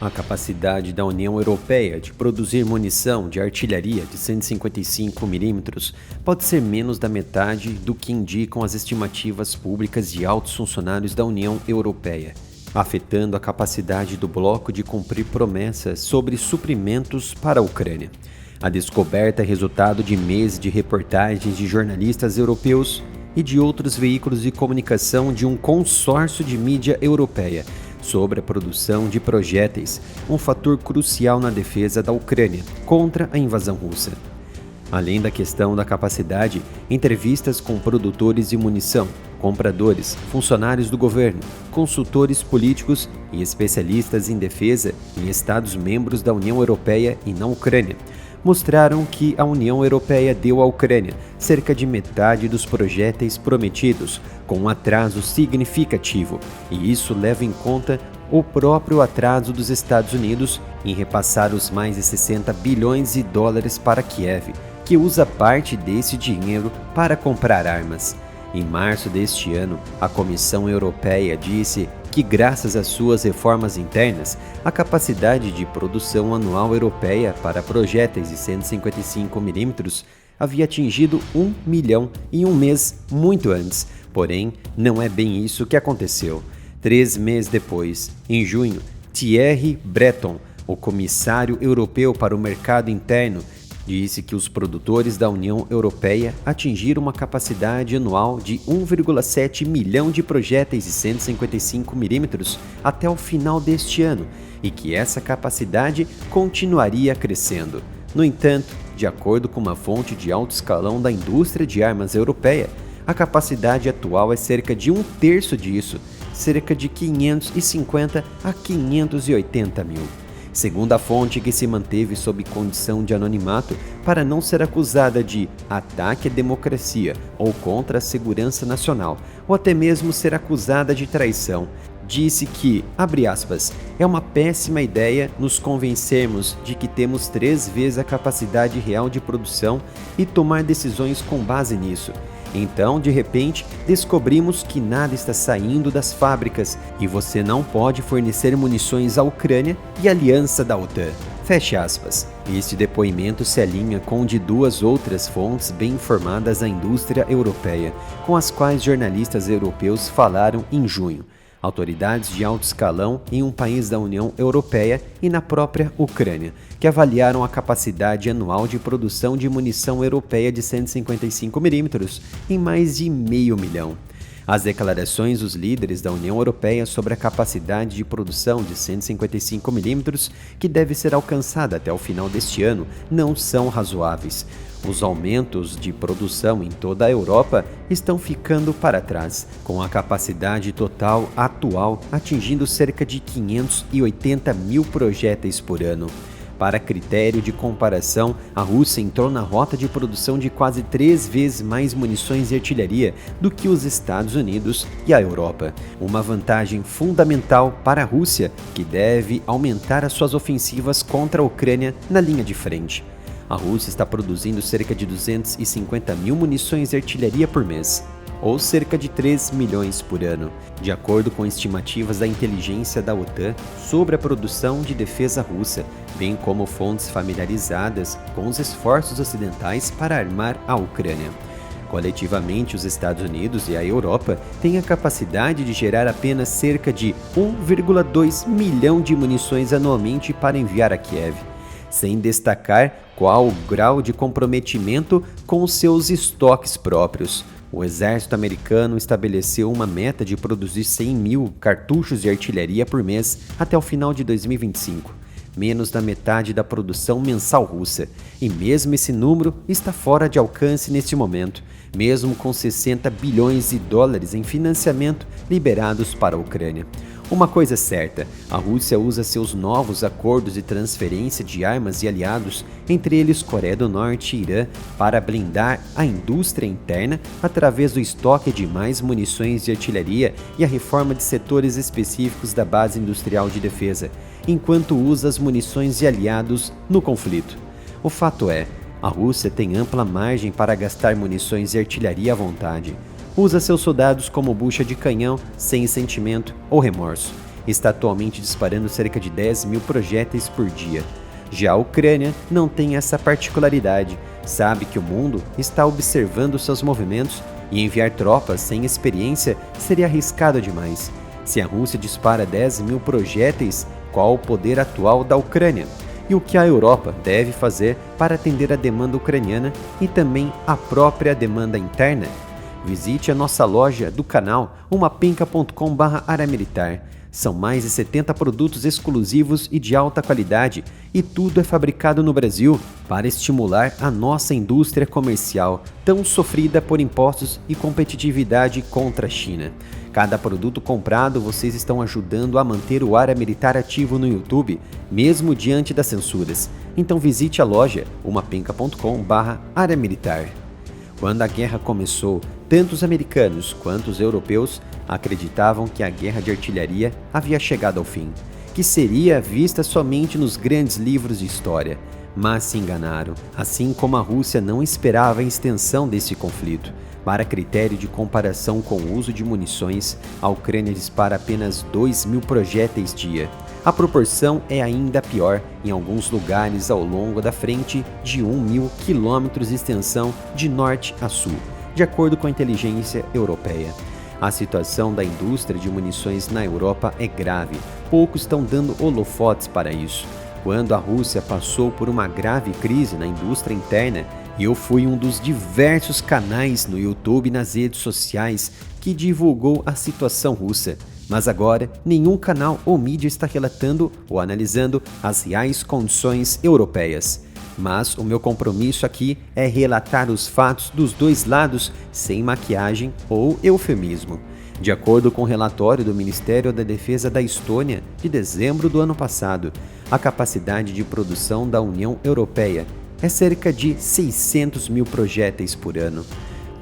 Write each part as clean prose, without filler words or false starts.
A capacidade da União Europeia de produzir munição de artilharia de 155 mm pode ser menos da metade do que indicam as estimativas públicas de altos funcionários da União Europeia, afetando a capacidade do bloco de cumprir promessas sobre suprimentos para a Ucrânia. A descoberta é resultado de meses de reportagens de jornalistas europeus e de outros veículos de comunicação de um consórcio de mídia europeia sobre a produção de projéteis, um fator crucial na defesa da Ucrânia contra a invasão russa. Além da questão da capacidade, entrevistas com produtores de munição, compradores, funcionários do governo, consultores políticos e especialistas em defesa em Estados-membros da União Europeia e na Ucrânia mostraram que a União Europeia deu à Ucrânia cerca de metade dos projéteis prometidos, com um atraso significativo, e isso leva em conta o próprio atraso dos Estados Unidos em repassar os mais de 60 bilhões de dólares para Kiev, que usa parte desse dinheiro para comprar armas. Em março deste ano, a Comissão Europeia disse que, graças às suas reformas internas, a capacidade de produção anual europeia para projéteis de 155 mm havia atingido 1 milhão em um mês muito antes. Porém, não é bem isso que aconteceu. 3 meses depois, em junho, Thierry Breton, o comissário europeu para o mercado interno, disse que os produtores da União Europeia atingiram uma capacidade anual de 1,7 milhão de projéteis de 155 mm até o final deste ano e que essa capacidade continuaria crescendo. No entanto, de acordo com uma fonte de alto escalão da indústria de armas europeia, a capacidade atual é cerca de um terço disso, cerca de 550 a 580 mil. Segundo a fonte, que se manteve sob condição de anonimato para não ser acusada de ataque à democracia ou contra a segurança nacional, ou até mesmo ser acusada de traição, disse que, abre aspas, é uma péssima ideia nos convencermos de que temos 3 vezes a capacidade real de produção e tomar decisões com base nisso. Então, de repente, descobrimos que nada está saindo das fábricas e você não pode fornecer munições à Ucrânia e à aliança da OTAN. Fecha aspas. Este depoimento se alinha com o de 2 outras fontes bem informadas da indústria europeia, com as quais jornalistas europeus falaram em junho. Autoridades de alto escalão em um país da União Europeia e na própria Ucrânia, que avaliaram a capacidade anual de produção de munição europeia de 155 mm em mais de 500 mil. As declarações dos líderes da União Europeia sobre a capacidade de produção de 155 mm, que deve ser alcançada até o final deste ano, não são razoáveis. Os aumentos de produção em toda a Europa estão ficando para trás, com a capacidade total atual atingindo cerca de 580 mil projéteis por ano. Para critério de comparação, a Rússia entrou na rota de produção de quase 3 vezes mais munições e artilharia do que os Estados Unidos e a Europa. Uma vantagem fundamental para a Rússia, que deve aumentar as suas ofensivas contra a Ucrânia na linha de frente. A Rússia está produzindo cerca de 250 mil munições de artilharia por mês, ou cerca de 3 milhões por ano, de acordo com estimativas da inteligência da OTAN sobre a produção de defesa russa, bem como fontes familiarizadas com os esforços ocidentais para armar a Ucrânia. Coletivamente, os Estados Unidos e a Europa têm a capacidade de gerar apenas cerca de 1,2 milhão de munições anualmente para enviar a Kiev, sem destacar qual o grau de comprometimento com os seus estoques próprios. O exército americano estabeleceu uma meta de produzir 100 mil cartuchos de artilharia por mês até o final de 2025, menos da metade da produção mensal russa, e mesmo esse número está fora de alcance neste momento, mesmo com 60 bilhões de dólares em financiamento liberados para a Ucrânia. Uma coisa é certa, a Rússia usa seus novos acordos de transferência de armas e aliados, entre eles Coreia do Norte e Irã, para blindar a indústria interna através do estoque de mais munições de artilharia e a reforma de setores específicos da base industrial de defesa, enquanto usa as munições de aliados no conflito. O fato é, a Rússia tem ampla margem para gastar munições de artilharia à vontade. Usa seus soldados como bucha de canhão, sem sentimento ou remorso. está atualmente disparando cerca de 10 mil projéteis por dia. Já a Ucrânia não tem essa particularidade, sabe que o mundo está observando seus movimentos e enviar tropas sem experiência seria arriscado demais. Se a Rússia dispara 10 mil projéteis, qual o poder atual da Ucrânia? E o que a Europa deve fazer para atender a demanda ucraniana e também a própria demanda interna? Visite a nossa loja do canal umapenca.com/área-militar. São mais de 70 produtos exclusivos e de alta qualidade, e tudo é fabricado no Brasil para estimular a nossa indústria comercial, tão sofrida por impostos e competitividade contra a China. Cada produto comprado, vocês estão ajudando a manter o Área Militar ativo no YouTube, mesmo diante das censuras. Então visite a loja umapenca.com/área-militar. Quando a guerra começou, tanto os americanos quanto os europeus acreditavam que a guerra de artilharia havia chegado ao fim, que seria vista somente nos grandes livros de história. Mas se enganaram, assim como a Rússia não esperava a extensão desse conflito. Para critério de comparação com o uso de munições, a Ucrânia dispara apenas 2 mil projéteis dia. A proporção é ainda pior em alguns lugares ao longo da frente de 1.000 quilômetros de extensão de norte a sul, de acordo com a inteligência europeia. A situação da indústria de munições na Europa é grave, poucos estão dando holofotes para isso. Quando a Rússia passou por uma grave crise na indústria interna, eu fui um dos diversos canais no YouTube e nas redes sociais que divulgou a situação russa. Mas agora, nenhum canal ou mídia está relatando ou analisando as reais condições europeias. Mas o meu compromisso aqui é relatar os fatos dos dois lados sem maquiagem ou eufemismo. De acordo com o relatório do Ministério da Defesa da Estônia, de dezembro do ano passado, a capacidade de produção da União Europeia é cerca de 600 mil projéteis por ano.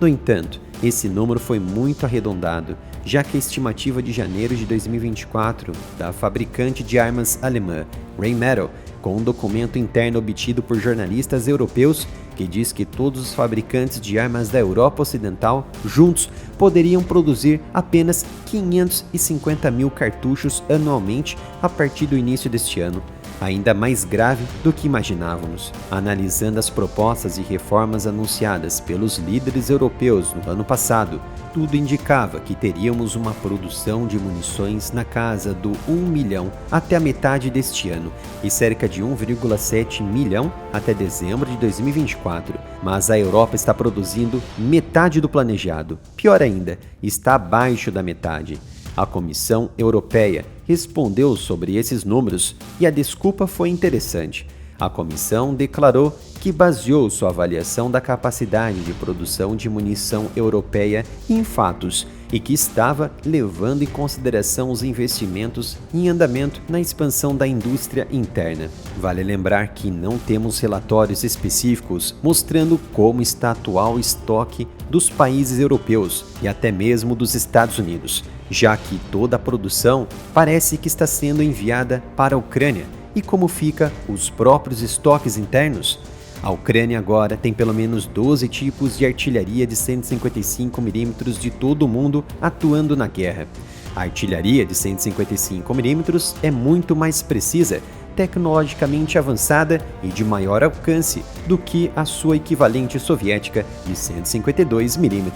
No entanto, esse número foi muito arredondado, já que a estimativa de janeiro de 2024 da fabricante de armas alemã Rheinmetall, com um documento interno obtido por jornalistas europeus que diz que todos os fabricantes de armas da Europa Ocidental juntos poderiam produzir apenas 550 mil cartuchos anualmente a partir do início deste ano. Ainda mais grave do que imaginávamos. Analisando as propostas e reformas anunciadas pelos líderes europeus no ano passado, tudo indicava que teríamos uma produção de munições na casa do 1 milhão até a metade deste ano e cerca de 1,7 milhão até dezembro de 2024. Mas a Europa está produzindo metade do planejado. Pior ainda, está abaixo da metade. A Comissão Europeia respondeu sobre esses números e a desculpa foi interessante. A comissão declarou que baseou sua avaliação da capacidade de produção de munição europeia em fatos e que estava levando em consideração os investimentos em andamento na expansão da indústria interna. Vale lembrar que não temos relatórios específicos mostrando como está atual o estoque dos países europeus e até mesmo dos Estados Unidos, já que toda a produção parece que está sendo enviada para a Ucrânia. E como fica os próprios estoques internos? A Ucrânia agora tem pelo menos 12 tipos de artilharia de 155 mm de todo o mundo atuando na guerra. A artilharia de 155 mm é muito mais precisa, tecnologicamente avançada e de maior alcance do que a sua equivalente soviética de 152 mm.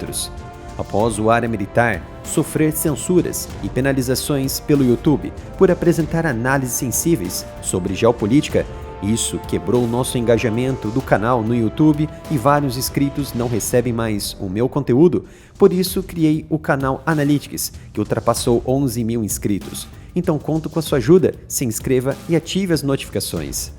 Após o Área Militar sofrer censuras e penalizações pelo YouTube por apresentar análises sensíveis sobre geopolítica, isso quebrou o nosso engajamento do canal no YouTube e vários inscritos não recebem mais o meu conteúdo. Por isso criei o canal Analytics, que ultrapassou 11 mil inscritos. Então conto com a sua ajuda, se inscreva e ative as notificações.